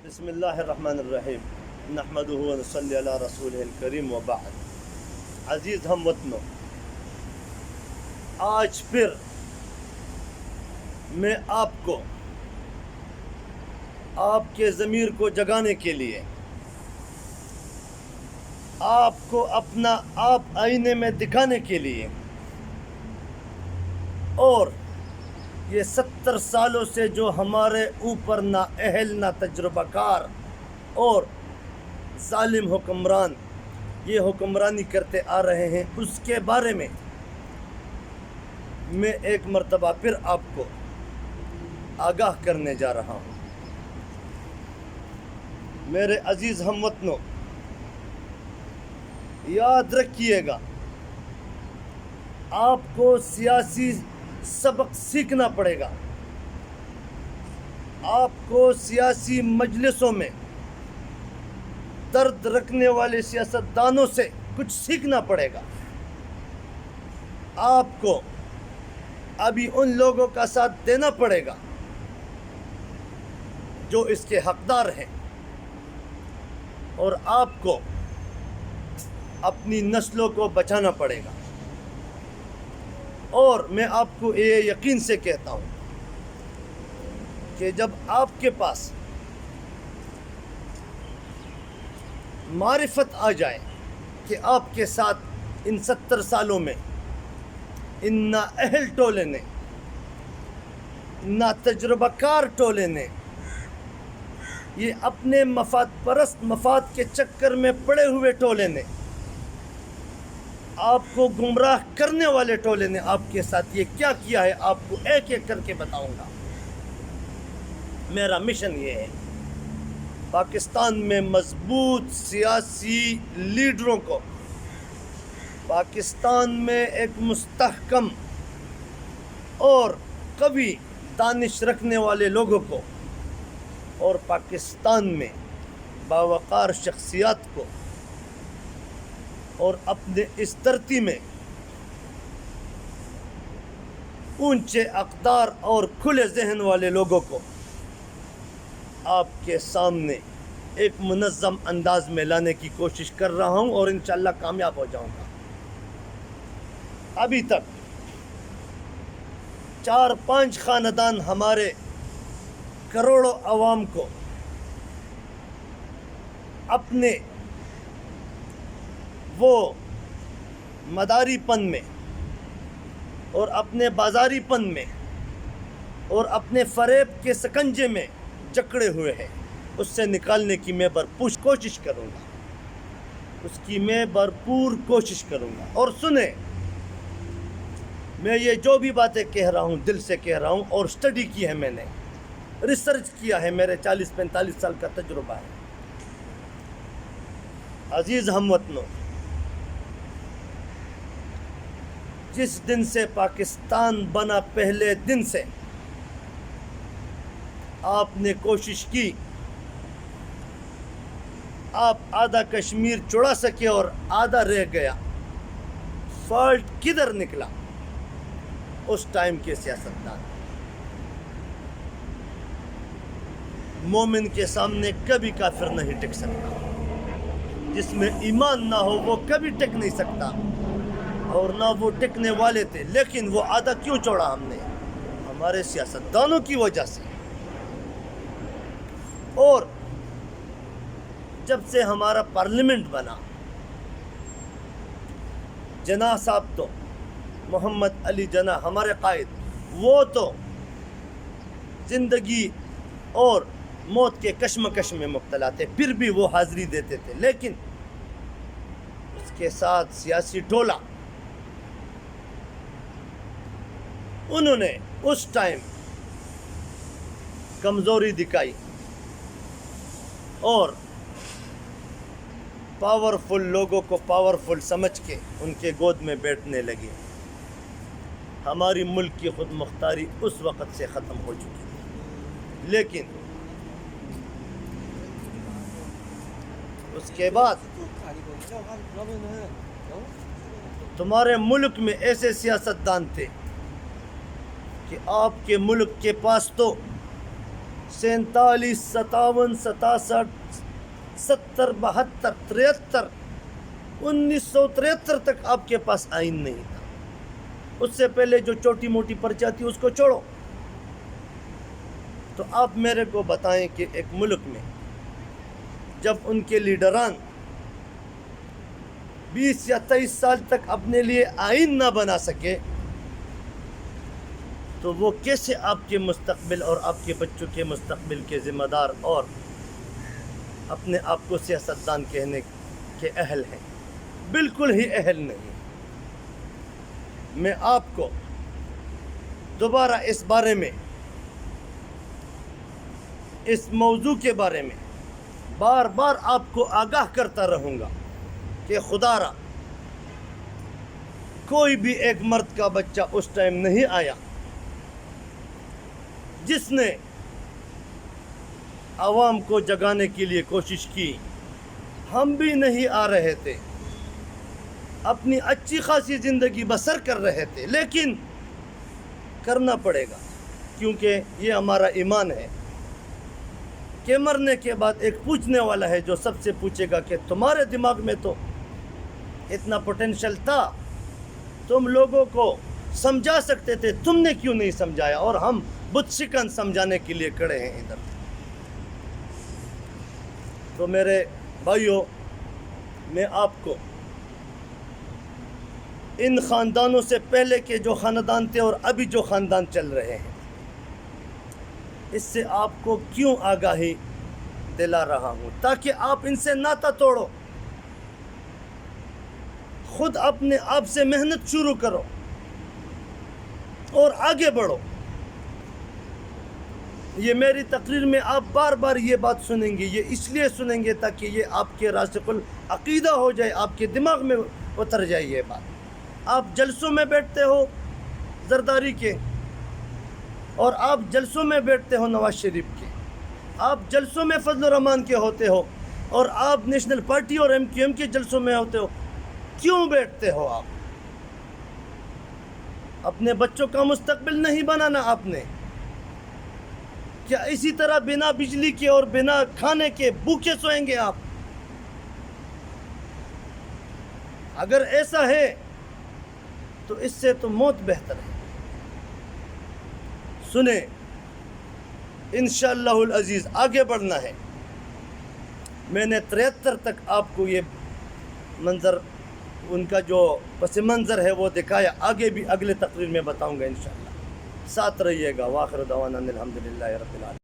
بسم اللہ الرحمن الرحیم نحمدہ و نصلی علی رسولہ الکریم وبعد۔ عزیز ہم وطنوں، آج پھر میں آپ کو آپ کے ضمیر کو جگانے کے لیے آپ کو اپنا آپ آئینے میں دکھانے کے لیے اور یہ 70 سالوں سے جو ہمارے اوپر نہ اہل نہ تجربہ کار اور ظالم حکمران یہ حکمرانی کرتے آ رہے ہیں، اس کے بارے میں ایک مرتبہ پھر آپ کو آگاہ کرنے جا رہا ہوں۔ میرے عزیز ہم وطنوں، یاد رکھیے گا، آپ کو سیاسی سبق سیکھنا پڑے گا، آپ کو سیاسی مجلسوں میں درد رکھنے والے سیاستدانوں سے کچھ سیکھنا پڑے گا، آپ کو ابھی ان لوگوں کا ساتھ دینا پڑے گا جو اس کے حقدار ہیں، اور آپ کو اپنی نسلوں کو بچانا پڑے گا۔ اور میں آپ کو یہ یقین سے کہتا ہوں کہ جب آپ کے پاس معرفت آ جائے کہ آپ کے ساتھ ان 70 سالوں میں ان نا اہل ٹولے نے، نا تجربہ کار ٹولے نے، یہ اپنے مفاد پرست مفاد کے چکر میں پڑے ہوئے ٹولے نے، آپ کو گمراہ کرنے والے ٹولے نے آپ کے ساتھ یہ کیا کیا ہے، آپ کو ایک ایک کر کے بتاؤں گا۔ میرا مشن یہ ہے، پاکستان میں مضبوط سیاسی لیڈروں کو، پاکستان میں ایک مستحکم اور قوی دانش رکھنے والے لوگوں کو، اور پاکستان میں باوقار شخصیات کو، اور اپنے اس دھرتی میں اونچے اقدار اور کھلے ذہن والے لوگوں کو آپ کے سامنے ایک منظم انداز میں لانے کی کوشش کر رہا ہوں، اور انشاءاللہ کامیاب ہو جاؤں گا۔ ابھی تک 4-5 خاندان ہمارے کروڑوں عوام کو اپنے وہ مداری پن میں اور اپنے بازاری پن میں اور اپنے فریب کے سکنجے میں جکڑے ہوئے ہیں، اس سے نکالنے کی میں بھرپور کوشش کروں گا، اس کی میں بھرپور کوشش کروں گا۔ اور سنیں، میں یہ جو بھی باتیں کہہ رہا ہوں دل سے کہہ رہا ہوں، اور سٹڈی کی ہے، میں نے ریسرچ کیا ہے، میرے 40-45 سال کا تجربہ ہے۔ عزیز ہم وطنوں، جس دن سے پاکستان بنا پہلے دن سے آپ نے کوشش کی آپ آدھا کشمیر چڑا سکے اور آدھا رہ گیا، فالٹ کدھر نکلا؟ اس ٹائم کے سیاستدان۔ مومن کے سامنے کبھی کافر نہیں ٹک سکتا، جس میں ایمان نہ ہو وہ کبھی ٹک نہیں سکتا، اور نہ وہ ٹکنے والے تھے۔ لیکن وہ آدھا کیوں چھوڑا ہم نے؟ ہمارے سیاستدانوں کی وجہ سے۔ اور جب سے ہمارا پارلیمنٹ بنا، جناح صاحب تو محمد علی جناح ہمارے قائد، وہ تو زندگی اور موت کے کشمکش میں مبتلا تھے، پھر بھی وہ حاضری دیتے تھے۔ لیکن اس کے ساتھ سیاسی ٹولہ، انہوں نے اس ٹائم کمزوری دکھائی اور پاورفل لوگوں کو پاورفل سمجھ کے ان کے گود میں بیٹھنے لگے۔ ہماری ملک کی خود مختاری اس وقت سے ختم ہو چکی تھی، لیکن اس کے بعد تمہارے ملک میں ایسے سیاستدان تھے کہ آپ کے ملک کے پاس تو 47, 57, 67, 70, 72, 73, 1973 تک آپ کے پاس آئین نہیں تھا. اس سے پہلے جو چھوٹی موٹی پرچہ تھی اس کو چھوڑو. تو آپ میرے کو بتائیں کہ ایک ملک میں جب ان کے لیڈران 20 یا 23 سال تک اپنے لیے آئین نہ بنا سکے تو وہ کیسے آپ کے مستقبل اور آپ کے بچوں کے مستقبل کے ذمہ دار اور اپنے آپ کو سیاستدان کہنے کے اہل ہیں؟ بالکل ہی اہل نہیں. میں آپ کو دوبارہ اس بارے میں، اس موضوع کے بارے میں بار بار آپ کو آگاہ کرتا رہوں گا کہ خدا را کوئی بھی ایک مرد کا بچہ اس ٹائم نہیں آیا جس نے عوام کو جگانے کے لیے کوشش کی. ہم بھی نہیں آ رہے تھے، اپنی اچھی خاصی زندگی بسر کر رہے تھے، لیکن کرنا پڑے گا کیونکہ یہ ہمارا ایمان ہے کہ مرنے کے بعد ایک پوچھنے والا ہے جو سب سے پوچھے گا کہ تمہارے دماغ میں تو اتنا پوٹینشل تھا، تم لوگوں کو سمجھا سکتے تھے، تم نے کیوں نہیں سمجھایا؟ اور ہم بت شکن سمجھانے کے لیے کھڑے ہیں ادھر. تو میرے بھائیوں، میں آپ کو ان خاندانوں سے پہلے کے جو خاندان تھے اور ابھی جو خاندان چل رہے ہیں، اس سے آپ کو کیوں آگاہی دلا رہا ہوں؟ تاکہ آپ ان سے ناطہ توڑو، خود اپنے آپ سے محنت شروع کرو اور آگے بڑھو. یہ میری تقریر میں آپ بار بار یہ بات سنیں گے، یہ اس لیے سنیں گے تاکہ یہ آپ کے راسخ العقیدہ ہو جائے، آپ کے دماغ میں اتر جائے یہ بات. آپ جلسوں میں بیٹھتے ہو زرداری کے، اور آپ جلسوں میں بیٹھتے ہو نواز شریف کے، آپ جلسوں میں فضل الرحمان کے ہوتے ہو، اور آپ نیشنل پارٹی اور MQM کے جلسوں میں ہوتے ہو. کیوں بیٹھتے ہو آپ؟ اپنے بچوں کا مستقبل نہیں بنانا آپ نے؟ کیا اسی طرح بنا بجلی کے اور بنا کھانے کے بھوکے سوئیں گے آپ؟ اگر ایسا ہے تو اس سے تو موت بہتر ہے. سنیں، انشاءاللہ العزیز آگے بڑھنا ہے. میں نے 73 تک آپ کو یہ منظر، ان کا جو پس منظر ہے وہ دکھایا. آگے بھی اگلے تقریر میں بتاؤں گا انشاءاللہ. ساتھ رہیے گا. وآخر دعوانا الحمدللہ رب العالمین.